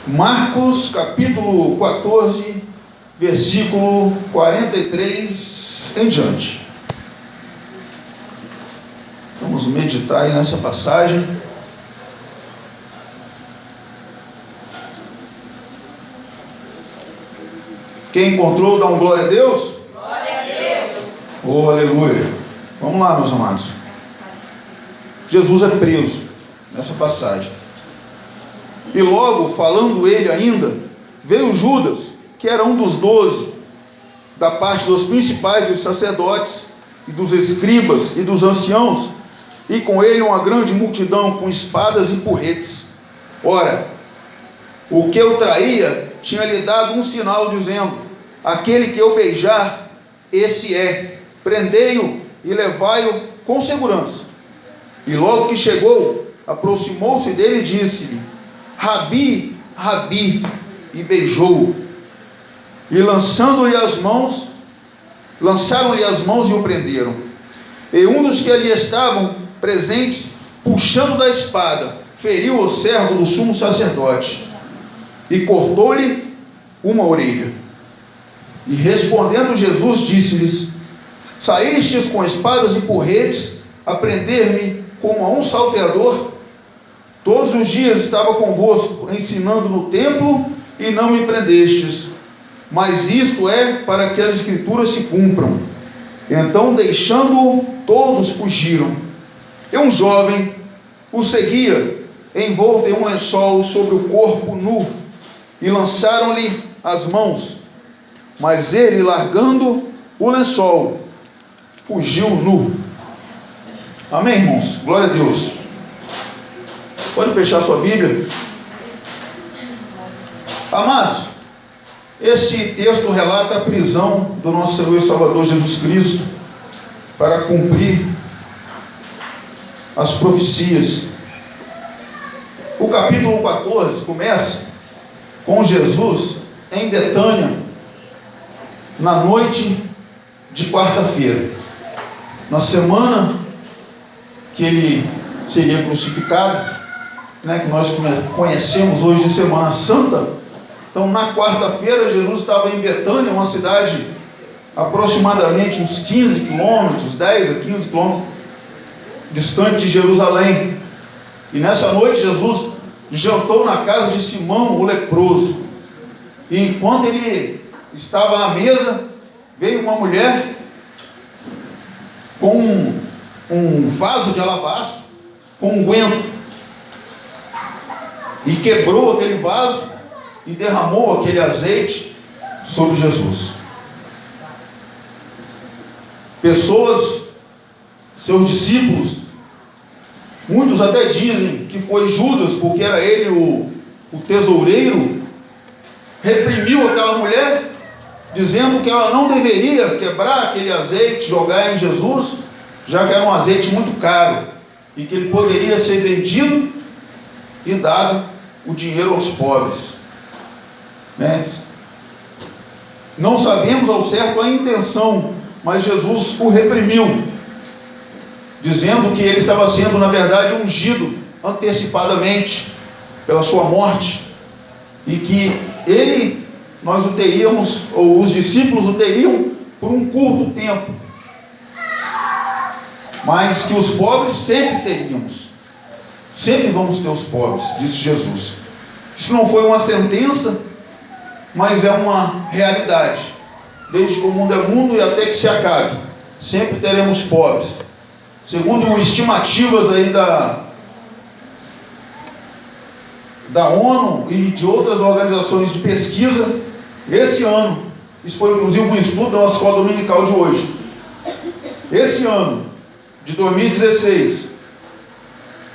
Marcos capítulo 14, versículo 43 em diante. Vamos meditar aí nessa passagem. Quem encontrou, dá um glória a Deus. Glória a Deus. Oh, aleluia. Vamos lá, meus amados. Jesus é preso nessa passagem. E logo, falando ele ainda, veio Judas, que era um dos 12, da parte dos principais dos sacerdotes, e dos escribas e dos anciãos, e com ele uma grande multidão com espadas e porretes. Ora, o que eu traía tinha lhe dado um sinal, dizendo: aquele que eu beijar, esse é, prendei-o e levai-o com segurança. E logo que chegou, aproximou-se dele e disse-lhe: Rabi, Rabi, e beijou-o. E lançaram-lhe as mãos e o prenderam. E um dos que ali estavam presentes, puxando da espada, feriu o servo do sumo sacerdote e cortou-lhe uma orelha. E respondendo Jesus, disse-lhes: saístes com espadas e porretes a prender-me como a um salteador? Todos os dias estava convosco, ensinando no templo, e não me prendestes. Mas isto é para que as escrituras se cumpram. Então, deixando-o, todos fugiram. E um jovem o seguia, envolto em um lençol sobre o corpo nu, e lançaram-lhe as mãos. Mas ele, largando o lençol, fugiu nu. Amém, irmãos? Glória a Deus. Pode fechar sua Bíblia. Amados, esse texto relata a prisão do nosso Senhor e Salvador Jesus Cristo para cumprir as profecias. O capítulo 14 começa com Jesus em Betânia, na noite de quarta-feira, na semana que ele seria crucificado, que nós conhecemos hoje de Semana Santa. Então, na quarta-feira, Jesus estava em Betânia, uma cidade aproximadamente uns 15 quilômetros, 10 a 15 quilômetros distante de Jerusalém. E nessa noite, Jesus jantou na casa de Simão, o leproso. E enquanto ele estava na mesa, veio uma mulher com um vaso de alabastro, com unguento, e quebrou aquele vaso e derramou aquele azeite sobre Jesus. Pessoas, seus discípulos, muitos até dizem que foi Judas, porque era ele o tesoureiro, reprimiu aquela mulher, dizendo que ela não deveria quebrar aquele azeite, jogar em Jesus, já que era um azeite muito caro, e que ele poderia ser vendido e dado o dinheiro aos pobres. Não sabemos ao certo a intenção, mas Jesus o reprimiu, dizendo que ele estava sendo, na verdade, ungido antecipadamente pela sua morte, e que nós o teríamos, ou os discípulos o teriam, por um curto tempo, mas que os pobres sempre teríamos. Sempre vamos ter os pobres, disse Jesus. Isso não foi uma sentença, mas é uma realidade. Desde que o mundo é mundo e até que se acabe, sempre teremos pobres. Segundo estimativas aí da ONU e de outras organizações de pesquisa, esse ano, isso foi inclusive um estudo da nossa escola dominical de hoje, esse ano de 2016,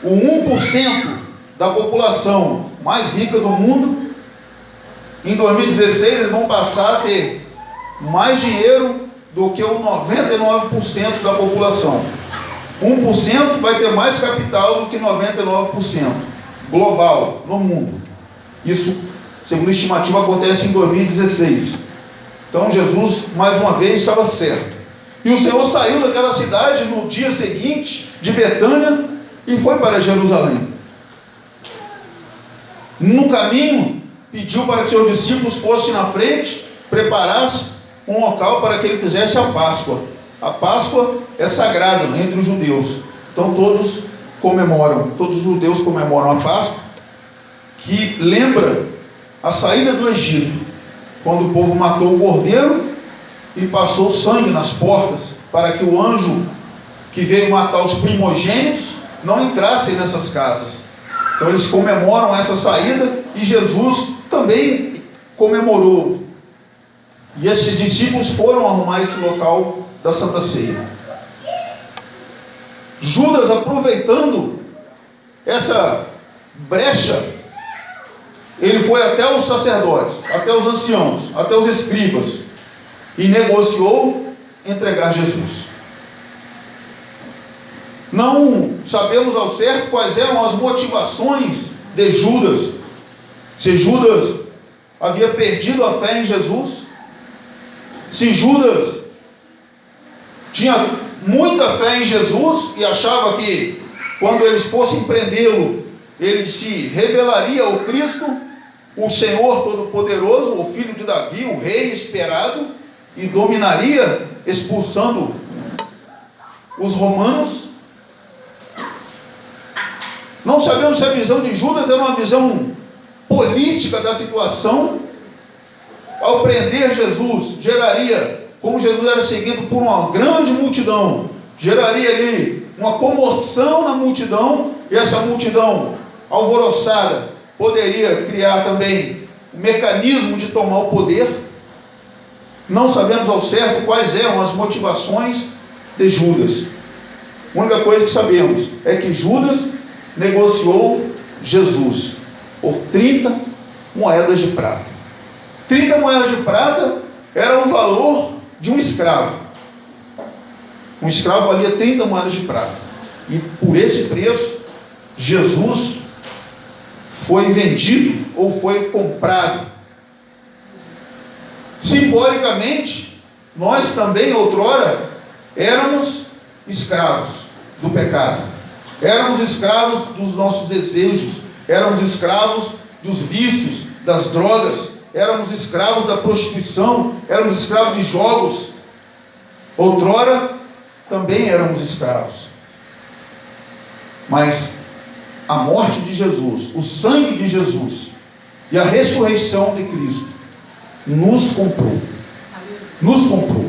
o 1% da população mais rica do mundo, em 2016 eles vão passar a ter mais dinheiro do que o 99% da população. 1% vai ter mais capital do que 99% global, no mundo. Isso, segundo a estimativa, acontece em 2016. Então Jesus, mais uma vez, estava certo. E o Senhor saiu daquela cidade no dia seguinte, de Betânia, e foi para Jerusalém. No caminho, pediu para que seus discípulos fossem na frente, preparassem um local para que ele fizesse a Páscoa. A Páscoa é sagrada entre os judeus. Então todos os judeus comemoram a Páscoa, que lembra a saída do Egito, quando o povo matou o cordeiro e passou sangue nas portas, para que o anjo que veio matar os primogênitos não entrassem nessas casas. Então eles comemoram essa saída e Jesus também comemorou. E esses discípulos foram arrumar esse local da Santa Ceia. Judas, aproveitando essa brecha, ele foi até os sacerdotes, até os anciãos, até os escribas, e negociou entregar Jesus. Não sabemos ao certo quais eram as motivações de Judas. Se Judas havia perdido a fé em Jesus, se Judas tinha muita fé em Jesus e achava que quando eles fossem prendê-lo, ele se revelaria ao Cristo, o Senhor Todo-Poderoso, o Filho de Davi, o Rei esperado, e dominaria, expulsando os romanos. Não sabemos se a visão de Judas era uma visão política da situação. Ao prender Jesus, geraria, como Jesus era seguido por uma grande multidão, geraria ali uma comoção na multidão, e essa multidão alvoroçada poderia criar também um mecanismo de tomar o poder. Não sabemos ao certo quais eram as motivações de Judas. A única coisa que sabemos é que Judas negociou Jesus por 30 moedas de prata. 30 moedas de prata era o valor de um escravo. Um escravo valia 30 moedas de prata. E por esse preço, Jesus foi vendido ou foi comprado. Simbolicamente, nós também outrora éramos escravos do pecado. Éramos escravos dos nossos desejos. Éramos escravos dos vícios, das drogas. Éramos escravos da prostituição. Éramos escravos de jogos. Outrora também éramos escravos. Mas a morte de Jesus, o sangue de Jesus e a ressurreição de Cristo nos comprou. Nos comprou.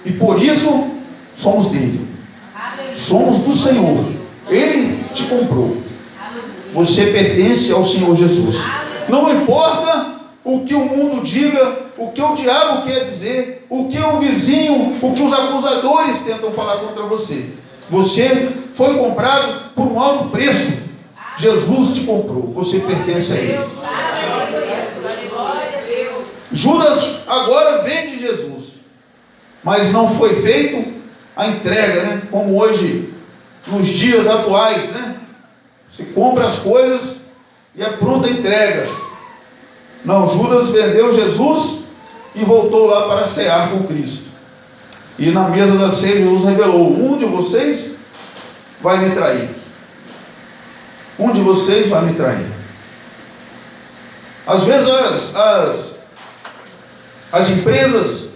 E por isso somos dele. Somos do Senhor. Ele te comprou. Você pertence ao Senhor Jesus. Não importa o que o mundo diga, o que o diabo quer dizer, o que o vizinho, o que os acusadores tentam falar contra você. Você foi comprado por um alto preço. Jesus te comprou. Você pertence a Ele. Judas agora vende Jesus, mas não foi feito a entrega, né? Como hoje, nos dias atuais, né? Se compra as coisas e é pronta a entrega. Não, Judas vendeu Jesus e voltou lá para cear com Cristo. E na mesa da ceia, Jesus revelou: um de vocês vai me trair. Um de vocês vai me trair. Às vezes as empresas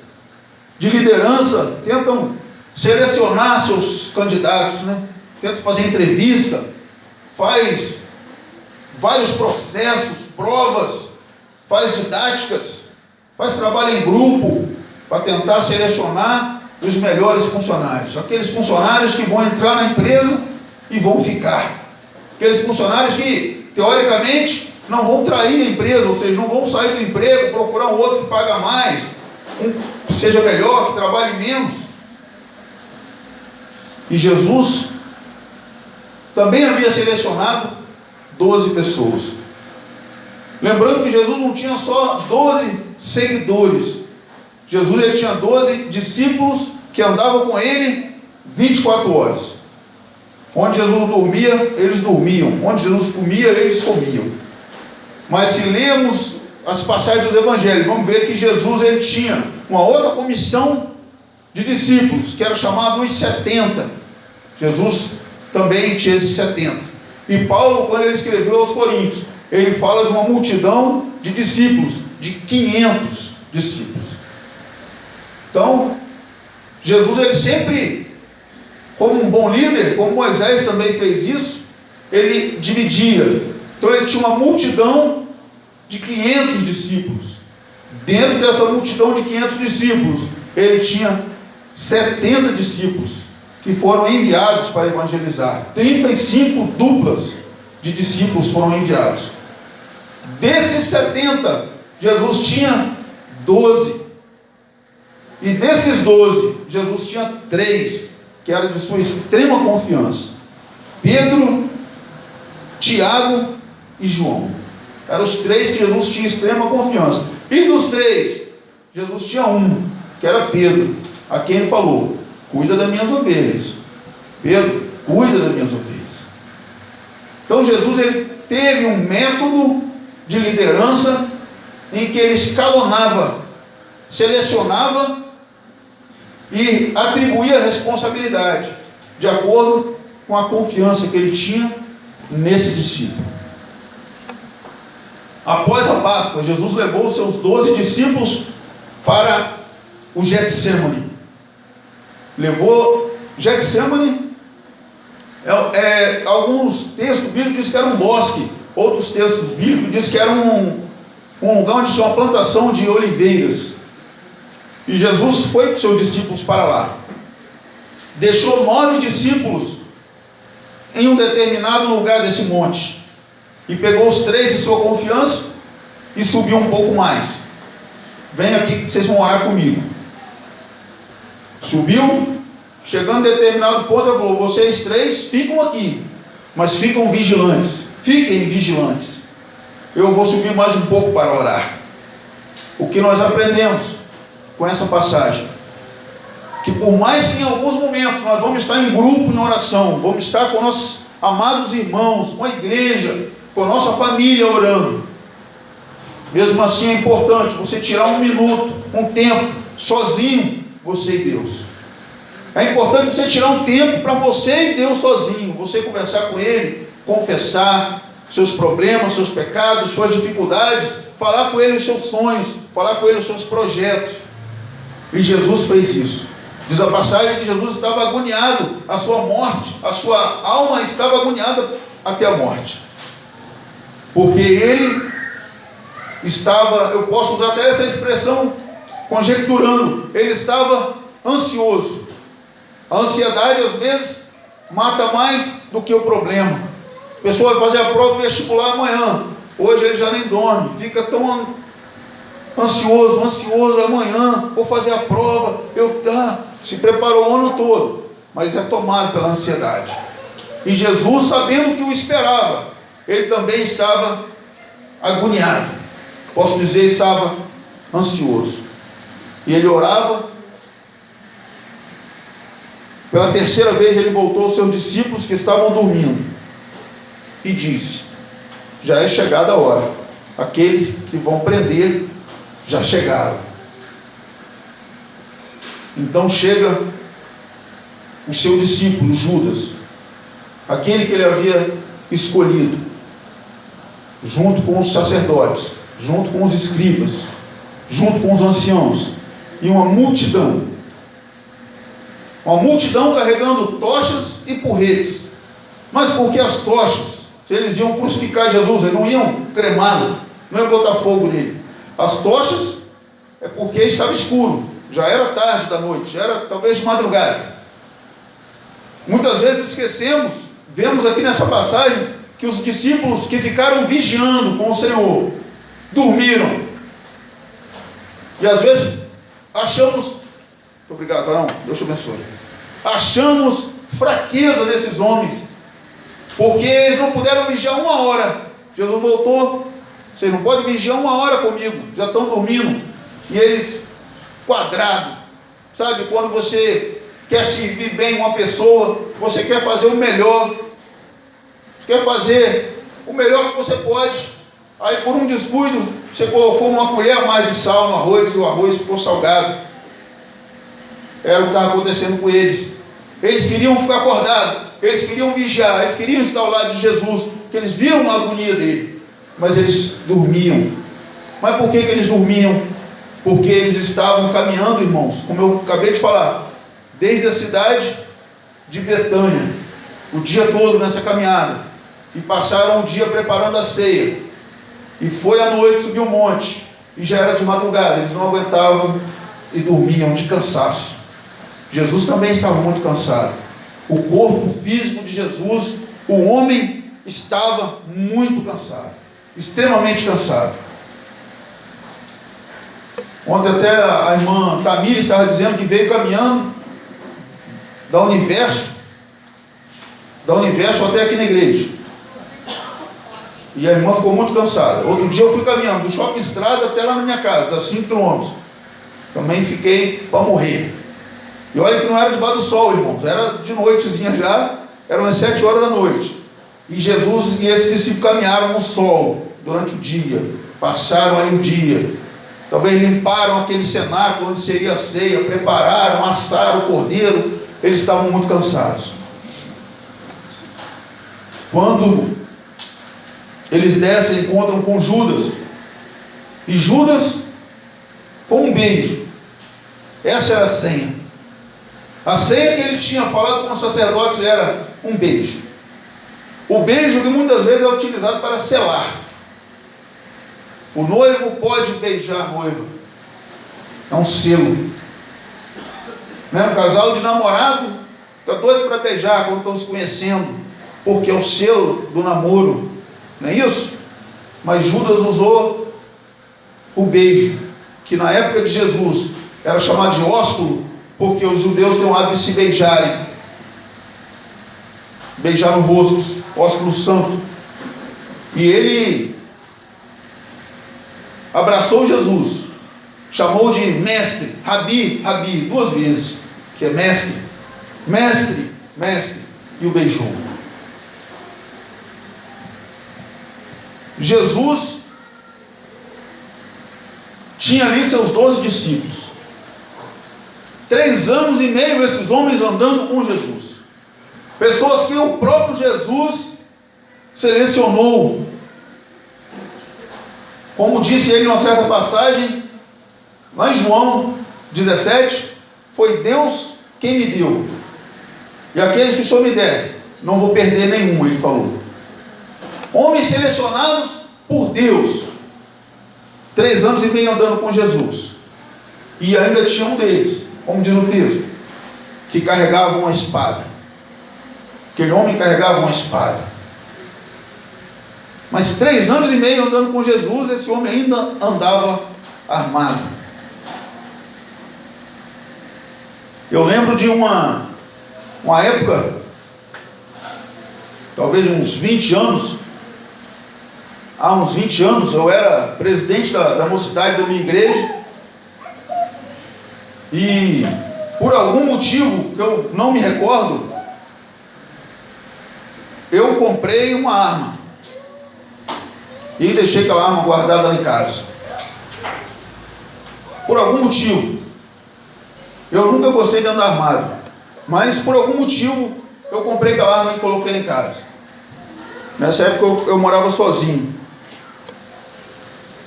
de liderança tentam selecionar seus candidatos, né? Tentam fazer entrevista, faz vários processos, provas, faz didáticas, faz trabalho em grupo para tentar selecionar os melhores funcionários, aqueles funcionários que vão entrar na empresa e vão ficar, aqueles funcionários que teoricamente não vão trair a empresa, ou seja, não vão sair do emprego, procurar um outro que paga mais, um que seja melhor, que trabalhe menos. E Jesus também havia selecionado 12 pessoas. Lembrando que Jesus não tinha só 12 seguidores. Jesus ele tinha 12 discípulos que andavam com ele 24 horas. Onde Jesus dormia, eles dormiam. Onde Jesus comia, eles comiam. Mas se lermos as passagens dos evangelhos, vamos ver que Jesus ele tinha uma outra comissão de discípulos, que era chamado os 70. Jesus também tinha esses 70. E Paulo, quando ele escreveu aos Coríntios, ele fala de uma multidão de discípulos, de 500 discípulos. Então, Jesus, ele sempre, como um bom líder, como Moisés também fez isso, ele dividia. Então ele tinha uma multidão de 500 discípulos. Dentro dessa multidão de 500 discípulos, ele tinha 70 discípulos que foram enviados para evangelizar. 35 duplas de discípulos foram enviados. Desses 70, Jesus tinha 12. E desses 12, Jesus tinha 3, que eram de sua extrema confiança: Pedro, Tiago e João. Eram os 3 que Jesus tinha extrema confiança. E dos 3, Jesus tinha um, que era Pedro, a quem ele falou: cuida das minhas ovelhas. Pedro, cuida das minhas ovelhas. Então Jesus, ele teve um método de liderança em que ele escalonava, selecionava e atribuía a responsabilidade de acordo com a confiança que ele tinha nesse discípulo. Após a Páscoa, Jesus levou os seus 12 discípulos para o Getsemane. Levou Getsemane, alguns textos bíblicos dizem que era um bosque, outros textos bíblicos dizem que era um lugar onde tinha uma plantação de oliveiras. E Jesus foi com seus discípulos para lá. Deixou 9 discípulos em um determinado lugar desse monte. E pegou os 3 de sua confiança e subiu um pouco mais. Vem aqui que vocês vão orar comigo. Subiu, chegando em determinado ponto, ele falou: vocês 3 ficam aqui, mas ficam vigilantes. Fiquem vigilantes. Eu vou subir mais um pouco para orar. O que nós aprendemos com essa passagem? Que por mais que em alguns momentos nós vamos estar em grupo em oração, vamos estar com nossos amados irmãos, com a igreja, com a nossa família orando, mesmo assim é importante você tirar um minuto, um tempo, sozinho, você e Deus. É importante você tirar um tempo para você e Deus sozinho, você conversar com Ele, confessar seus problemas, seus pecados, suas dificuldades, falar com Ele os seus sonhos, falar com Ele os seus projetos. E Jesus fez isso. Diz a passagem que Jesus estava agoniado, a sua morte, a sua alma estava agoniada até a morte. Porque ele estava, eu posso usar até essa expressão conjecturando, ele estava ansioso. A ansiedade às vezes mata mais do que o problema. A pessoa vai fazer a prova do vestibular amanhã, hoje ele já nem dorme, fica tão ansioso, amanhã vou fazer a prova, se preparou o ano todo, mas é tomado pela ansiedade. E Jesus, sabendo o que o esperava, ele também estava agoniado, posso dizer, estava ansioso. E ele orava. Pela terceira vez ele voltou aos seus discípulos que estavam dormindo e disse: já é chegada a hora, aqueles que vão prender já chegaram. Então chega o seu discípulo Judas, aquele que ele havia escolhido, junto com os sacerdotes, junto com os escribas, junto com os anciãos, e uma multidão carregando tochas e porretes. Mas por que as tochas? Se eles iam crucificar Jesus, eles não iam cremá-lo, não iam botar fogo nele. As tochas é porque estava escuro, já era tarde da noite, já era talvez de madrugada. Muitas vezes esquecemos, vemos aqui nessa passagem, que os discípulos que ficaram vigiando com o Senhor, dormiram. E às vezes achamos, muito obrigado, varão, Deus te abençoe, achamos fraqueza desses homens, porque eles não puderam vigiar 1 hora. Jesus voltou: vocês não podem vigiar 1 hora comigo, já estão dormindo. E eles, quadrado, sabe, quando você quer servir bem uma pessoa, você quer fazer o melhor, você quer fazer o melhor que você pode, aí por um descuido, você colocou uma colher a mais de sal no arroz, e o arroz ficou salgado. Era o que estava acontecendo com eles. Eles queriam ficar acordados, eles queriam vigiar, eles queriam estar ao lado de Jesus, porque eles viam a agonia dele. mas eles dormiam. Mas por que eles dormiam? Porque eles estavam caminhando, irmãos, como eu acabei de falar, desde a cidade de Betânia, o dia todo nessa caminhada, e passaram o dia preparando a ceia, e foi à noite subir o monte, e já era de madrugada, eles não aguentavam e dormiam de cansaço. Jesus também estava muito cansado. O corpo físico de Jesus, o homem estava muito cansado, extremamente cansado. Ontem até a irmã Tamira estava dizendo que veio caminhando da Universo até aqui na igreja. E a irmã ficou muito cansada. Outro dia eu fui caminhando do Shopping Estrada até lá na minha casa, dá 5 km. Também fiquei para morrer. E olha que não era debaixo do sol, irmãos, era de noitezinha já, eram as 7 horas da noite. E Jesus e esses discípulos caminharam no sol durante o dia, passaram ali o dia. Talvez limparam aquele cenáculo onde seria a ceia, prepararam, assaram o cordeiro. Eles estavam muito cansados. Quando eles descem, encontram com Judas, e Judas com um beijo. Essa era a senha. A senha que ele tinha falado com os sacerdotes era um beijo. O beijo que muitas vezes é utilizado para selar. O noivo pode beijar a noiva. É um selo. Né? Um casal de namorado está doido para beijar quando estão se conhecendo, porque é o selo do namoro. Não é isso? Mas Judas usou o beijo, que na época de Jesus era chamado de ósculo, porque os judeus têm o hábito de se beijarem. Beijar no rosto, ósculo santo. E ele abraçou Jesus, chamou de mestre, Rabi, Rabi, 2 vezes, que é mestre, mestre, mestre, e o beijou. Jesus tinha ali seus 12 discípulos, 3 anos e meio esses homens andando com Jesus, pessoas que o próprio Jesus selecionou. Como disse ele em uma certa passagem, lá em João 17, foi Deus quem me deu, e aqueles que o Senhor me der, não vou perder nenhum, ele falou. Homens selecionados por Deus, 3 anos e meio andando com Jesus, e ainda tinha um deles, como diz o texto, que carregava uma espada. Aquele homem carregava uma espada. Mas 3 anos e meio andando com Jesus, esse homem ainda andava armado. Eu lembro de uma época, talvez uns 20 anos, há uns 20 anos, eu era presidente da mocidade da minha igreja, e por algum motivo que eu não me recordo, eu comprei uma arma e deixei aquela arma guardada lá em casa. Por algum motivo, eu nunca gostei de andar armado, mas por algum motivo eu comprei aquela arma e coloquei lá em casa. Nessa época eu morava sozinho.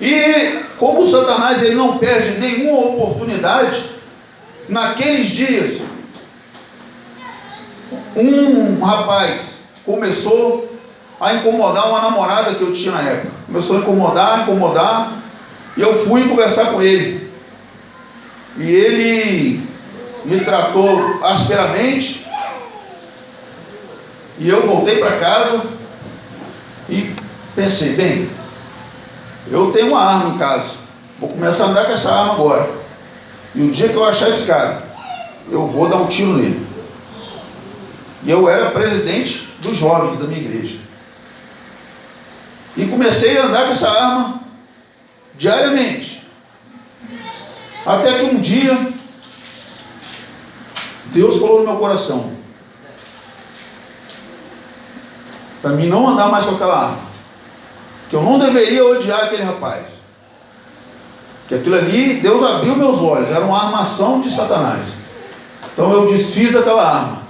E como o Satanás ele não perde nenhuma oportunidade, naqueles dias um rapaz começou a incomodar uma namorada que eu tinha na época. Começou a incomodar, e eu fui conversar com ele. E ele me tratou asperamente, e eu voltei para casa e pensei, bem, eu tenho uma arma em casa, vou começar a andar com essa arma agora, e o dia que eu achar esse cara, eu vou dar um tiro nele. E eu era presidente dos jovens da minha igreja, e comecei a andar com essa arma diariamente, até que um dia Deus falou no meu coração para mim não andar mais com aquela arma, que eu não deveria odiar aquele rapaz, que aquilo ali, Deus abriu meus olhos, era uma armação de Satanás. Então eu desfiz daquela arma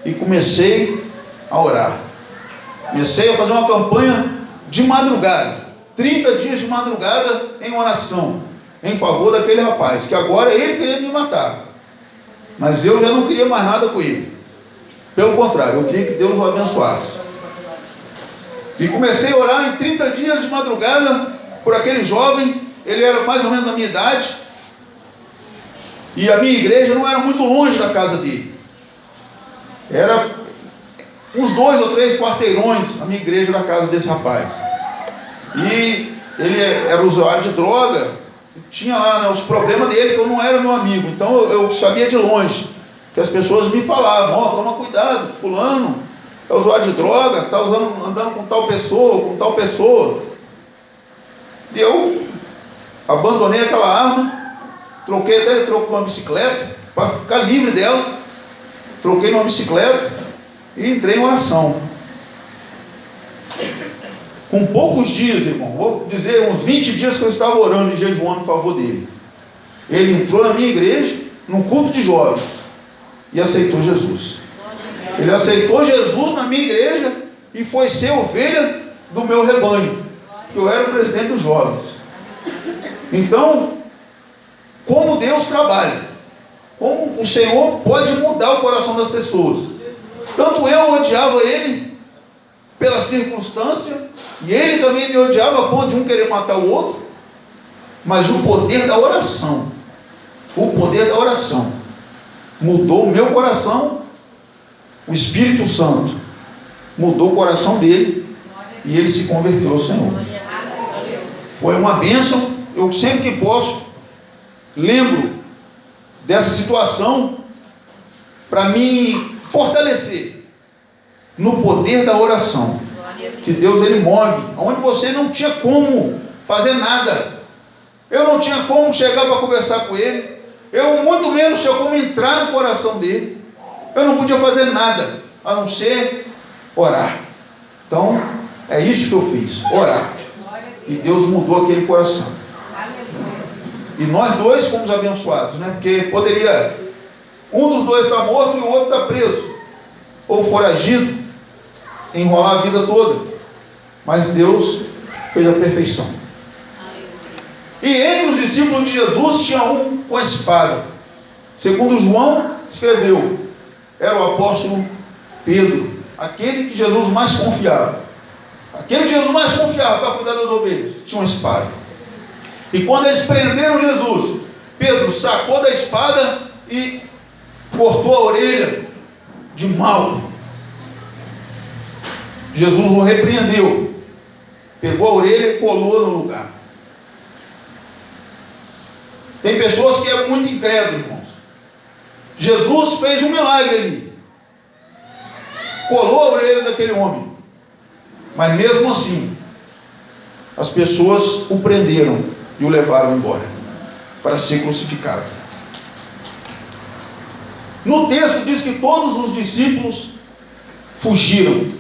e comecei a orar, comecei a fazer uma campanha de madrugada, 30 dias de madrugada em oração, em favor daquele rapaz, que agora ele queria me matar, mas eu já não queria mais nada com ele. Pelo contrário, eu queria que Deus o abençoasse. E comecei a orar em 30 dias de madrugada por aquele jovem. Ele era mais ou menos da minha idade, e a minha igreja não era muito longe da casa dele, era uns 2 ou 3 quarteirões a minha igreja da casa desse rapaz. E ele era usuário de droga, tinha lá, né, os problemas dele, que eu não era meu amigo, então eu sabia de longe, que as pessoas me falavam: ó, toma cuidado, fulano é usuário de droga, está andando com tal pessoa. E eu abandonei aquela arma, troquei uma bicicleta, para ficar livre dela, troquei numa bicicleta e entrei em oração. Com poucos dias, irmão, vou dizer uns 20 dias que eu estava orando e jejuando em favor dele, ele entrou na minha igreja, num culto de jovens, e aceitou Jesus. Ele aceitou Jesus na minha igreja e foi ser ovelha do meu rebanho, que eu era o presidente dos jovens. Então, como Deus trabalha, como o Senhor pode mudar o coração das pessoas. Tanto eu odiava ele pela circunstância, e ele também me odiava a ponto de um querer matar o outro, mas o poder da oração mudou o meu coração. O Espírito Santo mudou o coração dele e ele se converteu ao Senhor. Foi uma bênção. Eu sempre que posso lembro dessa situação para me fortalecer no poder da oração, que Deus ele move onde você não tinha como fazer nada. Eu não tinha como chegar para conversar com ele, eu muito menos tinha como entrar no coração dele. Eu não podia fazer nada a não ser orar. Então é isso que eu fiz, orar, e Deus mudou aquele coração. E nós dois fomos abençoados, né? Porque poderia um dos dois estar morto e o outro estar preso ou foragido, enrolar a vida toda. Mas Deus fez a perfeição. E entre os discípulos de Jesus tinha um com a espada. Segundo João escreveu, era o apóstolo Pedro, aquele que Jesus mais confiava. Aquele que Jesus mais confiava para cuidar das ovelhas, tinha uma espada. E quando eles prenderam Jesus, Pedro sacou da espada e cortou a orelha de Malco. Jesus o repreendeu, pegou a orelha e colou no lugar. Tem pessoas que é muito incrédulo, irmãos. Jesus fez um milagre ali, colou a orelha daquele homem, mas mesmo assim as pessoas o prenderam e o levaram embora para ser crucificado. No texto diz que todos os discípulos fugiram.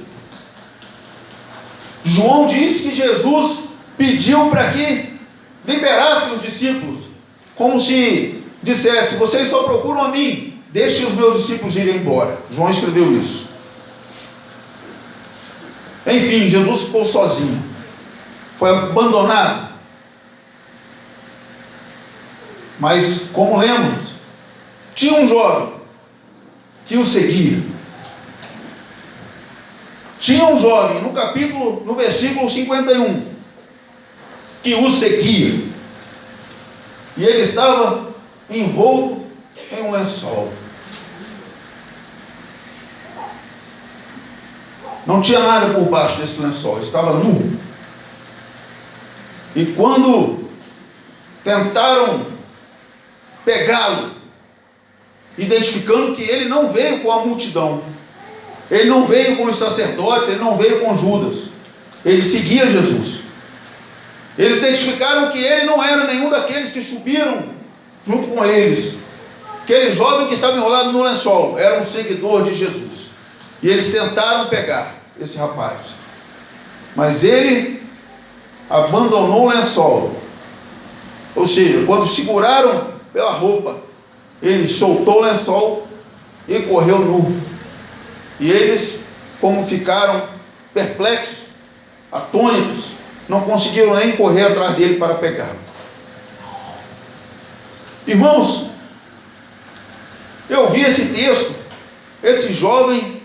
João diz que Jesus pediu para que liberasse os discípulos, como se dissesse: vocês só procuram a mim, deixem os meus discípulos irem embora. João escreveu isso. Enfim, Jesus ficou sozinho, foi abandonado. Mas, como lemos, tinha um jovem que o seguia. Tinha um jovem, no versículo 51, que o seguia. E ele estava envolto em um lençol. Não tinha nada por baixo desse lençol, estava nu. E quando tentaram pegá-lo, identificando que ele não veio com a multidão, ele não veio com os sacerdotes, ele não veio com Judas, ele seguia Jesus. Eles identificaram que ele não era nenhum daqueles que subiram junto com eles. Aquele jovem que estava enrolado no lençol era um seguidor de Jesus. E eles tentaram pegar esse rapaz, mas ele abandonou o lençol. Ou seja, quando seguraram pela roupa, ele soltou o lençol e correu nu. E eles, como ficaram perplexos, atônitos, não conseguiram nem correr atrás dele para pegar. Irmãos, eu vi esse texto, esse jovem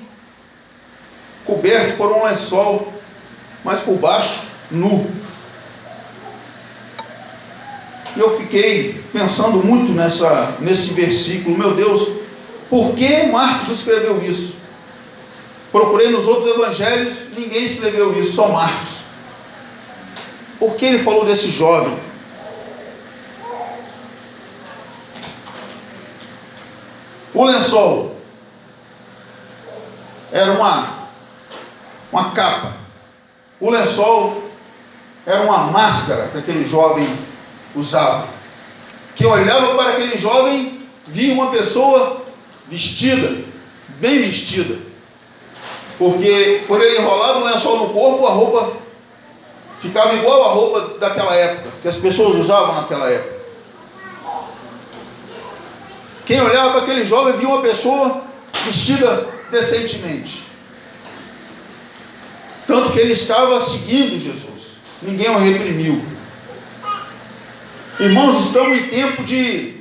coberto por um lençol, mas por baixo, nu. E eu fiquei pensando muito nesse versículo. Meu Deus, por que Marcos escreveu isso? Procurei nos outros evangelhos, ninguém escreveu isso, só Marcos. Por que ele falou desse jovem? O lençol era uma capa. O lençol era uma máscara que aquele jovem usava. Quem olhava para aquele jovem via uma pessoa vestida, bem vestida. Porque quando ele enrolava o lençol no corpo, a roupa ficava igual à roupa daquela época, que as pessoas usavam naquela época. Quem olhava para aquele jovem via uma pessoa vestida decentemente. Tanto que ele estava seguindo Jesus. Ninguém o reprimiu. Irmãos, estamos em tempo de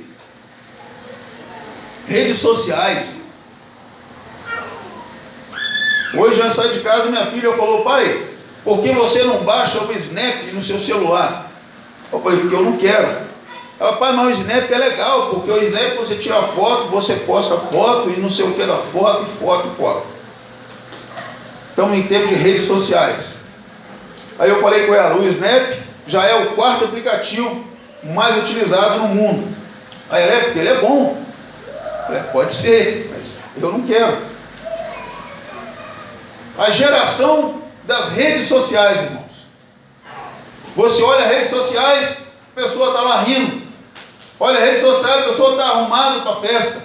redes sociais. Hoje eu saí de casa e minha filha falou: pai, por que você não baixa o Snap no seu celular? Eu falei: porque eu não quero. Ela: pai, mas o Snap é legal, porque o Snap você tira foto, você posta foto e não sei o que da foto, foto. Estamos em tempo de redes sociais. Aí eu falei com ela: o Snap já é o 4º aplicativo mais utilizado no mundo. Aí ela: porque ele é bom. Eu falei: pode ser, mas eu não quero. A geração das redes sociais, irmãos. Você olha as redes sociais, a pessoa está lá rindo. Olha as redes sociais, a pessoa está arrumada para a festa.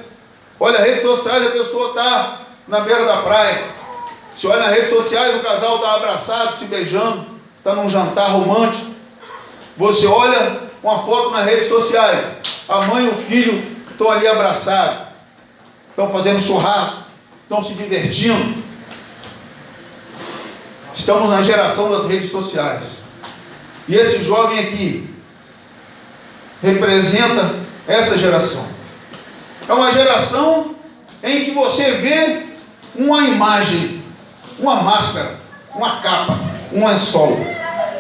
Olha as redes sociais, a pessoa está na beira da praia. Você olha nas redes sociais, o casal está abraçado, se beijando, está num jantar romântico. Você olha uma foto nas redes sociais, a mãe e o filho estão ali abraçados, estão fazendo churrasco, estão se divertindo. Estamos na geração das redes sociais. E esse jovem aqui representa essa geração. É uma geração em que você vê uma imagem, uma máscara, uma capa, um lençol.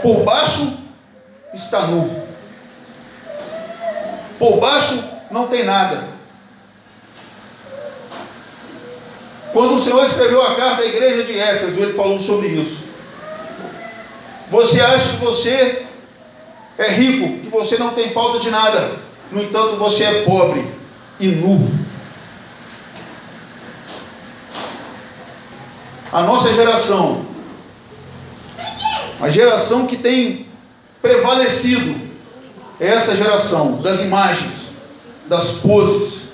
Por baixo está nu. Por baixo não tem nada. Quando o Senhor escreveu a carta à igreja de Éfeso, ele falou sobre isso. Você acha que você é rico, que você não tem falta de nada. No entanto, você é pobre e nu. A nossa geração, a geração que tem prevalecido, é essa geração das imagens, das poses.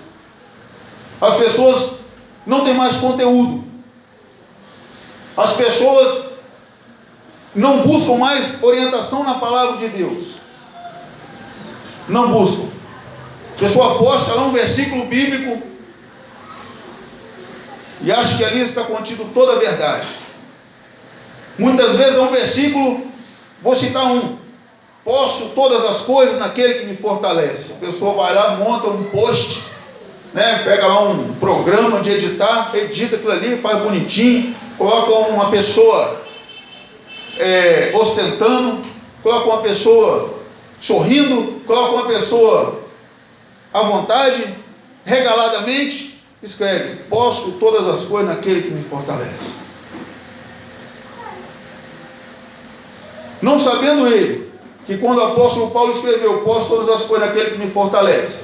As pessoas não têm mais conteúdo. As pessoas não buscam mais orientação na palavra de Deus. Não buscam. A pessoa aposta lá um versículo bíblico e acha que ali está contido toda a verdade. Muitas vezes é um versículo, vou citar um: posto todas as coisas naquele que me fortalece. A pessoa vai lá, monta um post, pega lá um programa de editar, edita aquilo ali, faz bonitinho, coloca uma pessoa ostentando, coloca uma pessoa sorrindo, coloca uma pessoa à vontade, regaladamente, escreve: posto todas as coisas naquele que me fortalece. Não sabendo ele que quando o apóstolo Paulo escreveu posto todas as coisas naquele que me fortalece,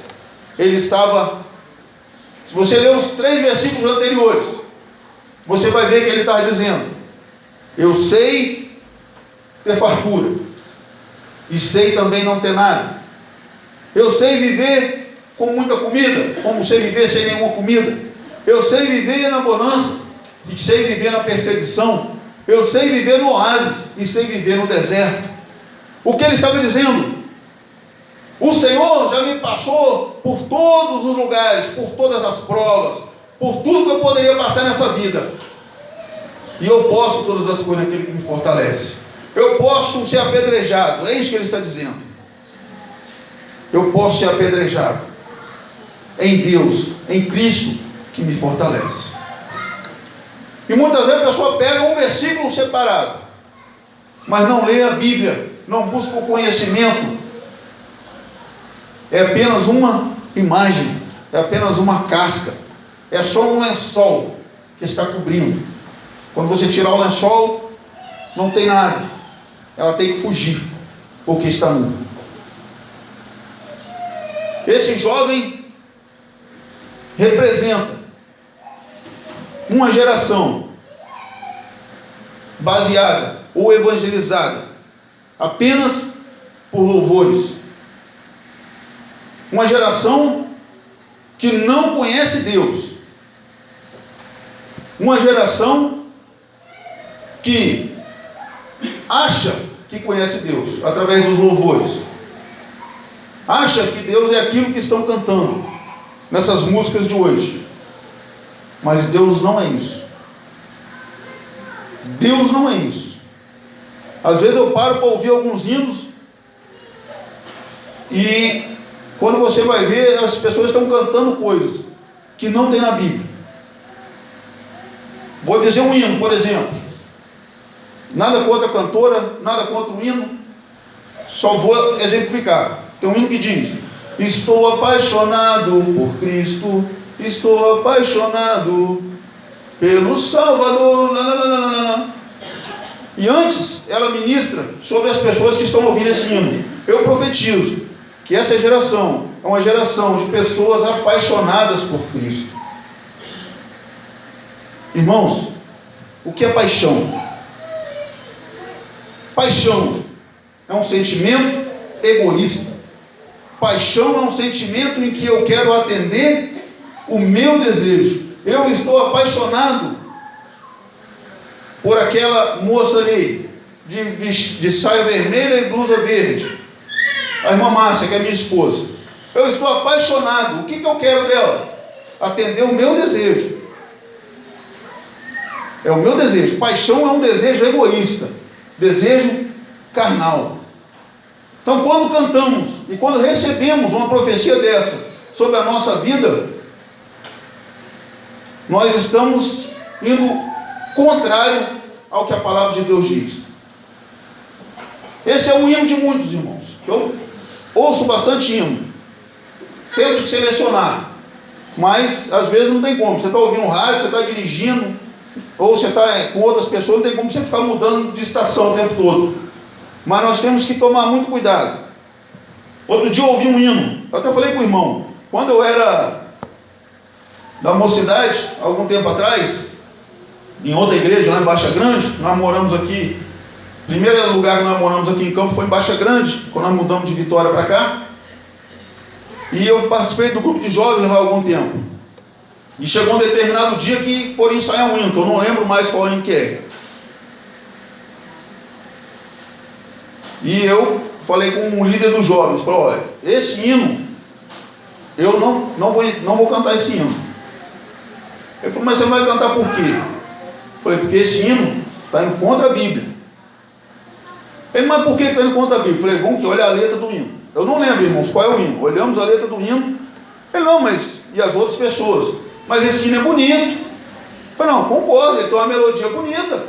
ele estava, se você ler os 3 versículos anteriores, você vai ver que ele está dizendo: eu sei ter fartura, e sei também não ter nada. Eu sei viver com muita comida, como sei viver sem nenhuma comida. Eu sei viver na bonança, e sei viver na perseguição. Eu sei viver no oásis, e sei viver no deserto. O que ele estava dizendo? O Senhor já me passou por todos os lugares, por todas as provas, por tudo que eu poderia passar nessa vida. E eu posso todas as coisas naquele que me fortalece. Eu posso ser apedrejado. É isso que ele está dizendo. Eu posso ser apedrejado em Deus, em Cristo, que me fortalece. E muitas vezes a pessoa pega um versículo separado, mas não lê a Bíblia, não busca o conhecimento. É apenas uma imagem, é apenas uma casca, é só um lençol que está cobrindo. Quando você tirar o lençol, não tem nada. Ela tem que fugir, porque está nu. Esse jovem representa uma geração baseada ou evangelizada apenas por louvores. Uma geração que não conhece Deus. Uma geração que acha que conhece Deus através dos louvores. Acha que Deus é aquilo que estão cantando nessas músicas de hoje. Mas Deus não é isso. Deus não é isso. Às vezes eu paro para ouvir alguns hinos e quando você vai ver, as pessoas estão cantando coisas que não tem na Bíblia. Vou dizer um hino, por exemplo. Nada contra a cantora, nada contra o hino. Só vou exemplificar. Tem um hino que diz: estou apaixonado por Cristo, estou apaixonado pelo Salvador. E antes ela ministra sobre as pessoas que estão ouvindo esse hino. Eu profetizo que essa geração é uma geração de pessoas apaixonadas por Cristo. Irmãos, o que é paixão? Paixão é um sentimento egoísta. Paixão é um sentimento em que eu quero atender o meu desejo. Eu estou apaixonado por aquela moça ali, de saia vermelha e blusa verde, a irmã Márcia, que é minha esposa. Eu estou apaixonado. O que eu quero dela? Atender o meu desejo. É o meu desejo. Paixão é um desejo egoísta, desejo carnal. Então, quando cantamos e quando recebemos uma profecia dessa sobre a nossa vida, nós estamos indo contrário ao que a palavra de Deus diz. Esse é um hino de muitos, irmãos. Eu ouço bastante hino, tento selecionar, mas às vezes não tem como. Você está ouvindo rádio, você está dirigindo, ou você está com outras pessoas, não tem como você ficar mudando de estação o tempo todo. Mas nós temos que tomar muito cuidado. Outro dia eu ouvi um hino, eu até falei com o irmão, quando eu era da mocidade, algum tempo atrás, em outra igreja lá em Baixa Grande, nós moramos aqui, o primeiro lugar que nós moramos aqui em Campo foi em Baixa Grande, quando nós mudamos de Vitória para cá, e eu participei do grupo de jovens lá há algum tempo, e chegou um determinado dia que foram ensaiar um hino, que eu não lembro mais qual hino que é, e eu falei com o líder dos jovens, falei: olha, esse hino, eu não vou cantar esse hino. Ele falou: mas você vai cantar por quê? Eu falei: porque esse hino está indo contra a Bíblia. Ele: mas por que está indo contra a Bíblia? Eu falei: vamos olhar a letra do hino. Eu não lembro, irmãos, qual é o hino. Olhamos a letra do hino. Ele: não, mas e as outras pessoas? Mas esse hino é bonito. Eu falei: não, concordo, ele tem uma melodia bonita,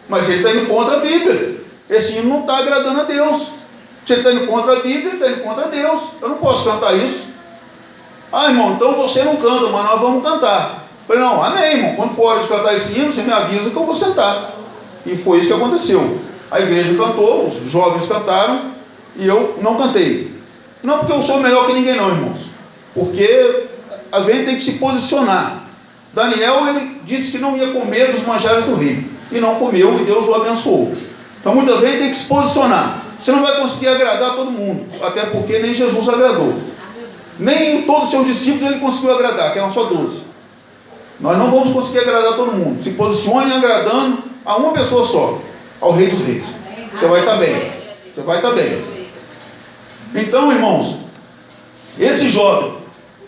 mas ele está indo contra a Bíblia. Esse hino não está agradando a Deus. Você está indo contra a Bíblia, está indo contra Deus. Eu não posso cantar isso. Ah, irmão, então você não canta, mas nós vamos cantar. Eu falei: não, amém, irmão. Quando for hora de cantar esse hino, você me avisa que eu vou sentar. E foi isso que aconteceu. A igreja cantou, os jovens cantaram, e eu não cantei. Não porque eu sou melhor que ninguém, não, irmãos. Porque às vezes tem que se posicionar. Daniel, ele disse que não ia comer dos manjares do rei. E não comeu, e Deus o abençoou. Então muitas vezes tem que se posicionar. Você não vai conseguir agradar todo mundo, até porque nem Jesus agradou. Nem todos os seus discípulos ele conseguiu agradar, que eram só 12. Nós não vamos conseguir agradar todo mundo. Se posicione agradando a uma pessoa só, ao Rei dos Reis. Você vai estar bem. Você vai estar bem. Então, irmãos, esse jovem,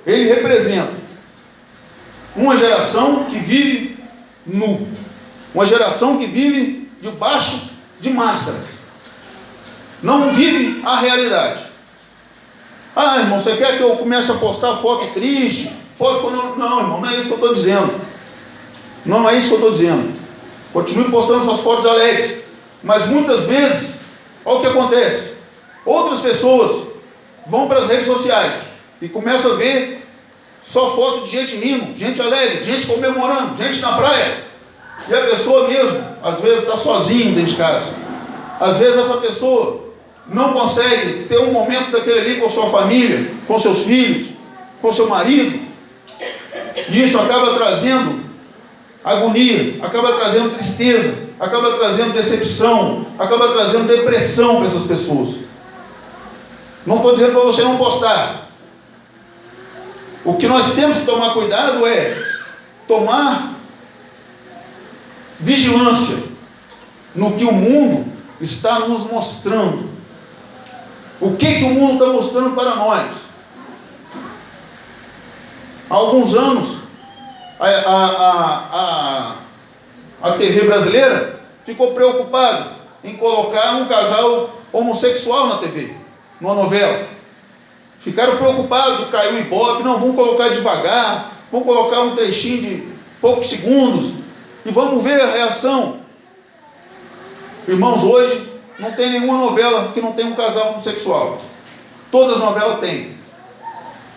ele representa uma geração que vive nu. Uma geração que vive debaixo de máscaras. não vive a realidade. Ah, irmão, você quer que eu comece a postar foto triste? Foto quando... Não, irmão, não é isso que eu estou dizendo. Não é isso que eu estou dizendo. Continue postando suas fotos alegres. Mas muitas vezes, olha o que acontece. Outras pessoas vão para as redes sociais e começam a ver só foto de gente rindo, gente alegre, gente comemorando, gente na praia. E a pessoa mesmo, às vezes está sozinha dentro de casa. Às vezes essa pessoa não consegue ter um momento daquele ali com sua família, com seus filhos, com seu marido. E isso acaba trazendo agonia, acaba trazendo tristeza, acaba trazendo decepção, acaba trazendo depressão para essas pessoas. Não estou dizendo para você não postar. O que nós temos que tomar cuidado é tomar vigilância no que o mundo está nos mostrando. O que o mundo está mostrando para nós? Há alguns anos, a TV brasileira ficou preocupada em colocar um casal homossexual na TV, numa novela. Ficaram preocupados de cair o ibope. Não, vamos colocar devagar, vamos colocar um trechinho de poucos segundos e vamos ver a reação. Irmãos, hoje não tem nenhuma novela que não tenha um casal homossexual. Todas as novelas têm.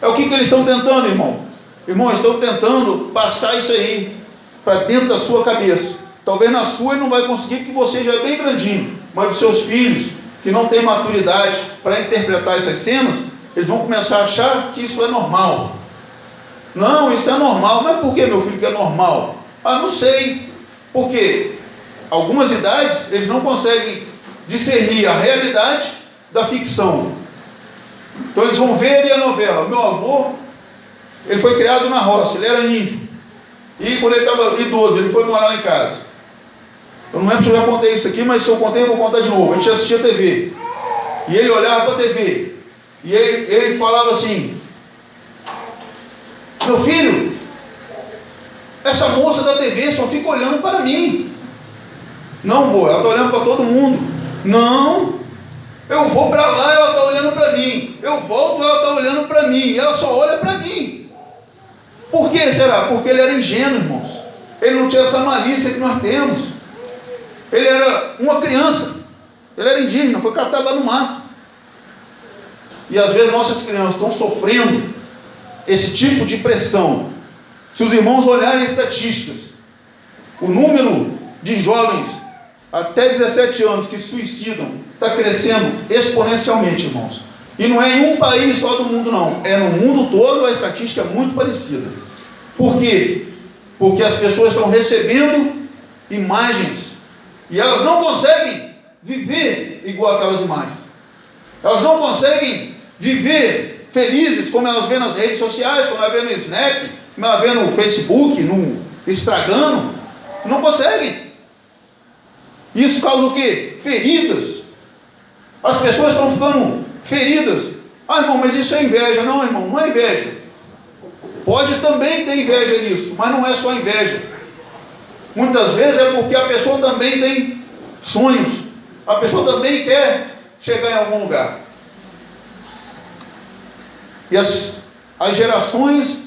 É o que eles estão tentando, irmão? Irmãos, estão tentando passar isso aí para dentro da sua cabeça. Talvez na sua ele não vai conseguir, porque você já é bem grandinho. Mas os seus filhos, que não têm maturidade para interpretar essas cenas, eles vão começar a achar que isso é normal. Não, isso é normal. Mas por que, meu filho, que é normal? Ah, não sei. Porque algumas idades eles não conseguem discernir a realidade da ficção. Então eles vão ver ali a novela. Meu avô, ele foi criado na roça, ele era índio. E quando ele estava idoso, ele foi morar lá em casa. Eu não lembro se eu já contei isso aqui, mas se eu contei, eu vou contar de novo. A gente assistia TV. E ele olhava para a TV. E ele falava assim: meu filho, essa moça da TV só fica olhando para mim. Não vou, ela está olhando para todo mundo. Não, eu vou para lá, ela está olhando para mim. Eu volto, ela está olhando para mim. Ela só olha para mim. Por que será? Porque ele era ingênuo, irmãos. Ele não tinha essa malícia que nós temos. Ele era uma criança. Ele era indígena, foi catado lá no mato. E às vezes nossas crianças estão sofrendo esse tipo de pressão. Se os irmãos olharem estatísticas, o número de jovens até 17 anos que se suicidam está crescendo exponencialmente, irmãos. E não é em um país só do mundo, não. É no mundo todo. A estatística é muito parecida. Por quê? Porque as pessoas estão recebendo imagens e elas não conseguem viver igual aquelas imagens. Elas não conseguem viver felizes como elas vêem nas redes sociais, como elas vêem no Snap, como elas vêem no Facebook, no Instagram. Não conseguem. Isso causa o quê? Feridas. As pessoas estão ficando feridas. Ah, irmão, mas isso é inveja. Não, irmão, não é inveja. Pode também ter inveja nisso, mas não é só inveja. Muitas vezes é porque a pessoa também tem sonhos. A pessoa também quer chegar em algum lugar. E as gerações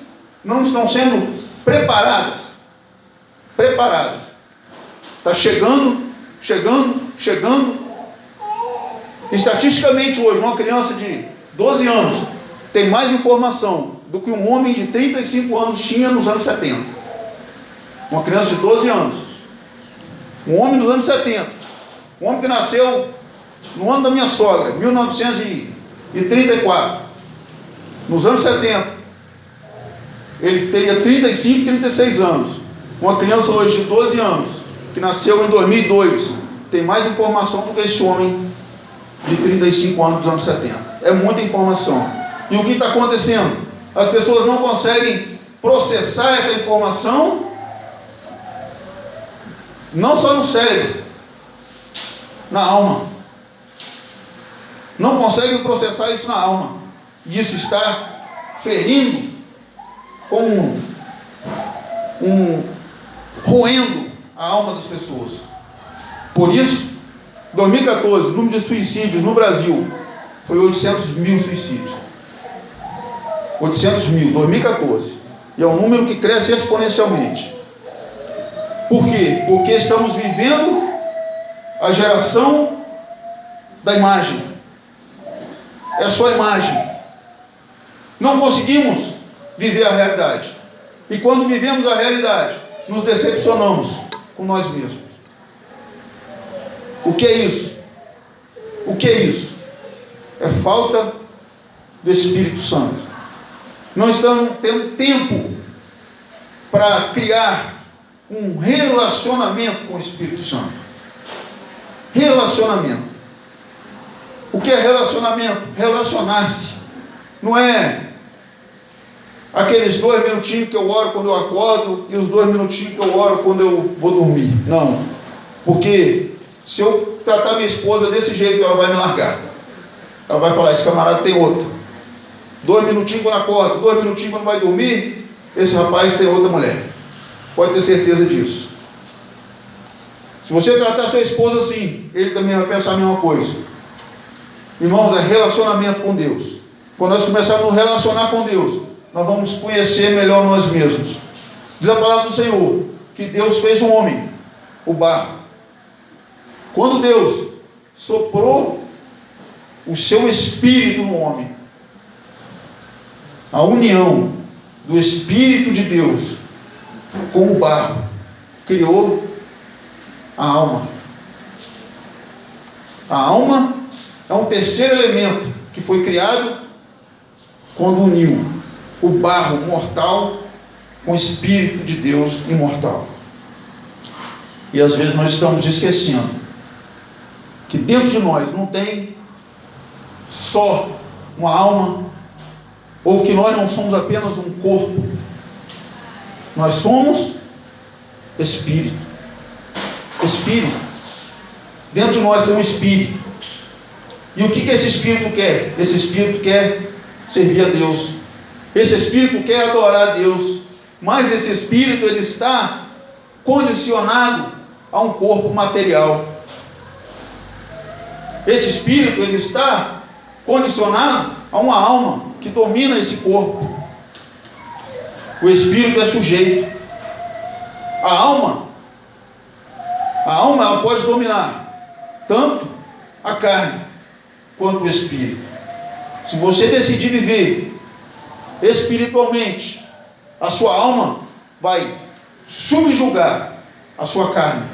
não estão sendo preparadas. Está chegando. Estatisticamente hoje, uma criança de 12 anos tem mais informação do que um homem de 35 anos tinha nos anos 70. Uma criança de 12 anos. Um homem dos anos 70. Um homem que nasceu no ano da minha sogra, 1934. Nos anos 70. Ele teria 35, 36 anos. Uma criança hoje de 12 anos, que nasceu em 2002, tem mais informação do que esse homem de 35 anos dos anos 70. É muita informação. E o que está acontecendo? As pessoas não conseguem processar essa informação, não só no cérebro, na alma. Não conseguem processar isso na alma. E isso está ferindo, como roendo a alma das pessoas. Por isso, 2014, o número de suicídios no Brasil foi 800 mil suicídios. 800 mil, 2014. E é um número que cresce exponencialmente. Por quê? Porque estamos vivendo a geração da imagem. É só imagem. Não conseguimos viver a realidade. E quando vivemos a realidade, nos decepcionamos com nós mesmos. O que é isso? O que é isso? É falta do Espírito Santo. Não estamos tendo tempo para criar um relacionamento com o Espírito Santo. Relacionamento. O que é relacionamento? Relacionar-se. Não é aqueles 2 minutinhos que eu oro quando eu acordo e os 2 minutinhos que eu oro quando eu vou dormir. Não. Porque se eu tratar minha esposa desse jeito, ela vai me largar. Ela vai falar, esse camarada tem outra. 2 minutinhos quando acorda, 2 minutinhos quando vai dormir, esse rapaz tem outra mulher. Pode ter certeza disso. Se você tratar sua esposa assim, ele também vai pensar a mesma coisa. Irmãos, é relacionamento com Deus. Quando nós começarmos a nos relacionar com Deus, nós vamos conhecer melhor nós mesmos. Diz a palavra do Senhor, que Deus fez um homem, o barro. Quando Deus soprou o seu Espírito no homem, a união do Espírito de Deus com o barro criou a alma. A alma é um terceiro elemento que foi criado quando uniu o barro mortal com o Espírito de Deus imortal. E às vezes nós estamos esquecendo que dentro de nós não tem só uma alma, ou que nós não somos apenas um corpo. Nós somos Espírito. Espírito. Dentro de nós tem um Espírito. E o que esse Espírito quer? Esse Espírito quer servir a Deus. Esse Espírito quer adorar a Deus. Mas esse Espírito, ele está condicionado a um corpo material. Esse Espírito, ele está condicionado a uma alma que domina esse corpo. O Espírito é sujeito. A alma ela pode dominar tanto a carne quanto o Espírito. Se você decidir viver espiritualmente, a sua alma vai subjugar a sua carne,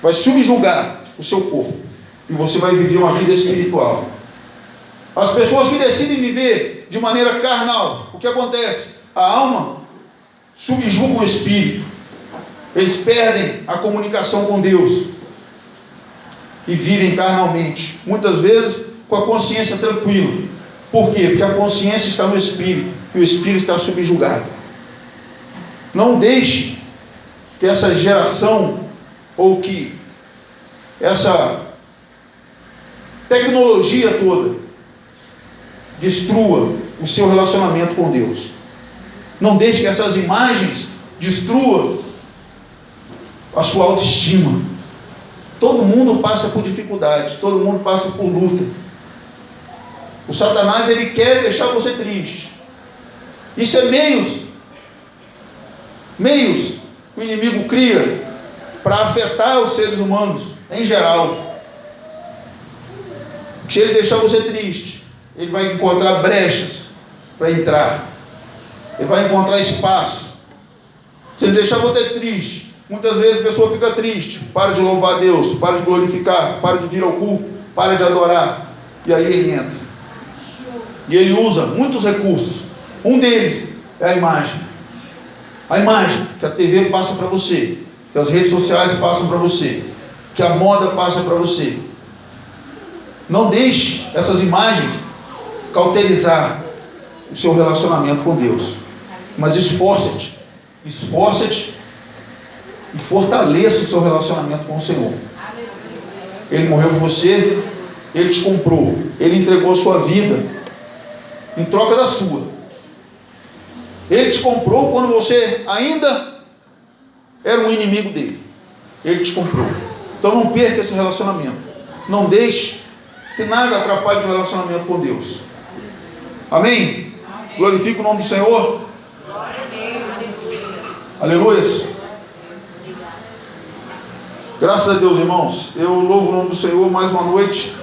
vai subjugar o seu corpo, e você vai viver uma vida espiritual. As pessoas que decidem viver de maneira carnal, o que acontece? A alma subjuga o espírito. Eles perdem a comunicação com Deus e vivem carnalmente, muitas vezes com a consciência tranquila. Por quê? Porque a consciência está no espírito e o espírito está subjugado. Não deixe que essa geração, ou que essa tecnologia toda destrua o seu relacionamento com Deus. Não deixe que essas imagens destruam a sua autoestima. Todo mundo passa por dificuldades, todo mundo passa por luta. O Satanás, ele quer deixar você triste. Isso é meios que o inimigo cria para afetar os seres humanos em geral. Se ele deixar você triste, ele vai encontrar brechas para entrar. Ele vai encontrar espaço. Se ele deixar você triste, muitas vezes a pessoa fica triste, para de louvar a Deus, para de glorificar, para de vir ao culto, para de adorar. E aí ele entra. E ele usa muitos recursos. Um deles é a imagem. A imagem que a TV passa para você, que as redes sociais passam para você, que a moda passa para você. Não deixe essas imagens cauterizar o seu relacionamento com Deus. Mas esforça-te e fortaleça o seu relacionamento com o Senhor. Ele morreu por você, Ele te comprou, Ele entregou a sua vida em troca da sua. Ele te comprou quando você ainda era um inimigo dele. Ele te comprou. Então não perca esse relacionamento. Não deixe que nada atrapalhe o relacionamento com Deus. Amém? Glorifica o nome do Senhor. Aleluia. Graças a Deus, irmãos. Eu louvo o nome do Senhor mais uma noite.